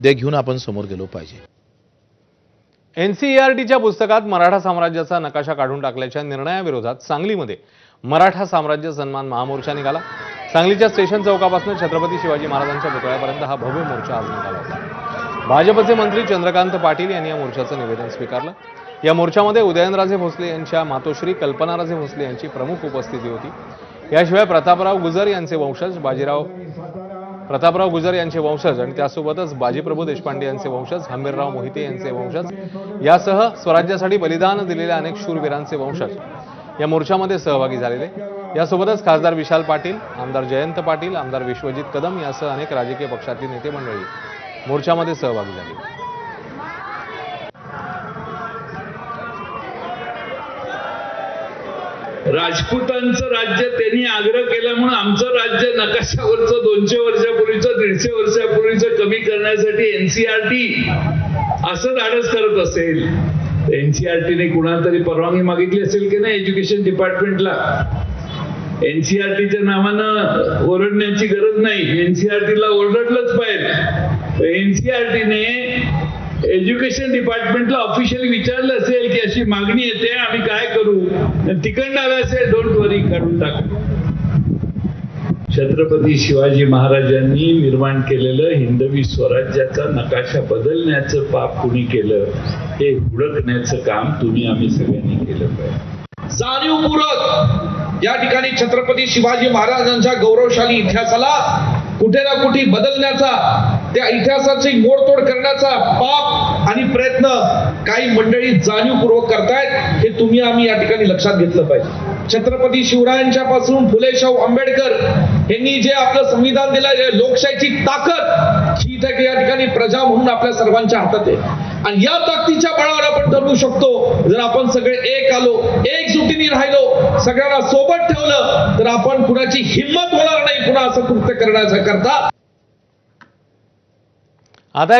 ते घेऊन आपण समोर गेलो पाहिजे। एनसीईआरटीच्या पुस्तकात मराठा साम्राज्याचा नकाशा काढून टाकल्याच्या निर्णयाविरोधात सांगलीमध्ये मराठा साम्राज्य सन्मान महामोर्चा निघाला। सांगलीच्या स्टेशन चौकापासून छत्रपती शिवाजी महाराजांच्या पुतळ्यापर्यंत हा भव्य मोर्चा आज निघाला होता। भाजपचे मंत्री चंद्रकांत पाटील यांनी या मोर्चाचं निवेदन स्वीकारलं। या मोर्चामध्ये उदयनराजे भोसले यांच्या मातोश्री कल्पनाराजे भोसले यांची प्रमुख उपस्थिती होती। याशिवाय प्रतापराव गुजर यांचे वंशज प्रतापराव गुजर यांचे वंशज आणि त्यासोबतच बाजीप्रभू देशपांडे यांचे वंशज, हंबीरराव मोहिते यांचे वंशज यासह स्वराज्यासाठी बलिदान दिलेल्या अनेक शूरवीरांचे वंशज या मोर्चामध्ये सहभागी झालेले। यासोबतच खासदार विशाल पाटील, आमदार जयंत पाटील, आमदार विश्वजित कदम यासह अनेक राजकीय पक्षातील नेते मंडळी मोर्चामध्ये सहभागी झाले। राजपूतांचं राज्य त्यांनी आग्रह केला म्हणून आमचं राज्य नकाशावरचं 200 वर्षापूर्वीचं 150 वर्षापूर्वीचं कमी करण्यासाठी एनसीईआरटी असं धाडस करत असेल, एनसीईआरटीने कुणाला तरी परवानगी मागितली असेल की नाही एज्युकेशन डिपार्टमेंटला? एनसीईआरटीच्या नावानं ओरडण्याची गरज नाही, एनसीईआरटीला ओरडलंच पाहिजे। एनसीईआरटीने एज्युकेशन डिपार्टमेंटला ऑफिशियली विचारलं असेल की अशी मागणी येते, आम्ही काय करू? तिकडनं आलं असेल, डोंट वरी, काढून टाक। छत्रपती शिवाजी महाराजांनी निर्माण केलेलं हिंदवी स्वराज्याचा नकाशा बदलण्याचं पाप कुणी केलं, हे हुडकण्याचं काम तुम्ही आम्ही सगळ्यांनी केलं पाहिजे। जाणीवपूर्वक या ठिकाणी छत्रपती शिवाजी महाराजांच्या गौरवशाली इतिहासाला कुठे ना कुठे बदलण्याचा, त्या इतिहासाची मोडतोड करण्याचा पाप आणि प्रयत्न काही मंडळी जाणीवपूर्वक करतायत, हे तुम्ही आम्ही या ठिकाणी लक्षात घेतलं पाहिजे। छत्रपती शिवरायांच्या पासून फुले शाहू आंबेडकर यांनी जे आपलं संविधान दिलं, लोकशाहीची ताकद ही या ठिकाणी प्रजा म्हणून आपल्या सर्वांच्या हातात आहे आणि या ताकदीच्या बळावर आपण ठरवू शकतो। जर आपण सगळे एक आलो, एकजुटीने राहिलो, सगळ्यांना सोबत ठेवलं, तर आपण कुणाची हिंमत होणार नाही पुन्हा असं कृत्य करण्याचा करता। आता